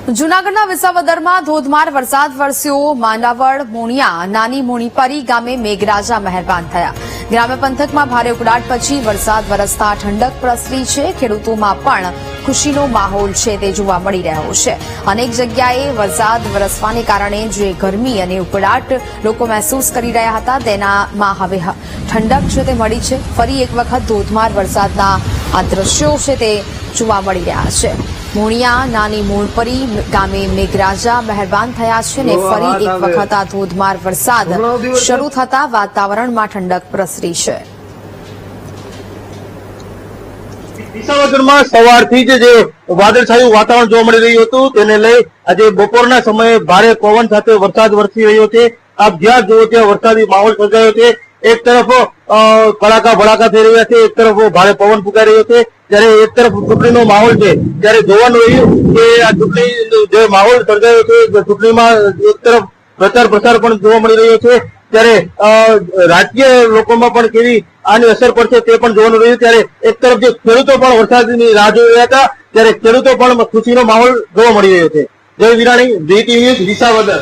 જૂનાગઢના વિસાવદરમાં ધોધમાર વરસાદ વરસ્યો। માંડાવડ મોણિયા નાની મોણીપરી ગામે મેઘરાજા મહેરબાન થયા। ગ્રામ્ય પંથકમાં ભારે ઉકળાટ પછી વરસાદ વરસતા ઠંડક પ્રસરી છે। ખેડૂતોમાં પણ ખુશીનો માહોલ છે તે જોવા મળી રહ્યો છે। અનેક જગ્યાએ વરસાદ વરસવાને કારણે જે ગરમી અને ઉકળાટ લોકો મહેસૂસ કરી રહ્યા હતા તેનામાં હવે ઠંડક છે તે મળી છે। ફરી એક વખત ધોધમાર વરસાદના આ દ્રશ્યો છે તે જોવા મળી રહ્યા છે। મોણિયા નાની મોણપરી ગામે મેઘરાજા મહેરબાન થયા છે અને ફરી એક વખત આ ધોધમાર વરસાદ શરૂ થતા વાતાવરણમાં ઠંડક પ્રસરી છે। વિસાવદરમાં સવારથી જ જે વાદળછાયું વાતાવરણ જોવા મળી રહ્યું હતું તેને લઈ આજે બપોરના સમયે ભારે પવન સાથે વરસાદ વરસી રહ્યો છે। આપ જ્યાં જુઓ ત્યાં વરસાદી માહોલ સર્જાયો છે। એક તરફ કડાકા ભડાકા થઈ રહ્યા છે, એક તરફ ભારે પવન ફૂંકાઈ રહ્યો છે, ત્યારે એક તરફ ચૂંટણીનો માહોલ છે। ત્યારે જોવાનું રહ્યું કે આ ચૂંટણી જે માહોલ સર્જાયો છે ચૂંટણીમાં એક તરફ પ્રચાર પ્રસાર પણ જોવા મળી રહ્યો છે, ત્યારે રાજકીય લોકોમાં પણ કેવી આની અસર પડશે તે પણ જોવાનું રહ્યું। ત્યારે એક તરફ જે ખેડૂતો પણ વરસાદની રાહ જોઈ રહ્યા હતા ત્યારે ખેડૂતો પણ ખુશીનો માહોલ જોવા મળી રહ્યો છે। જય વિરાણી, જી ટીવી ન્યૂઝ, વિસાવદર।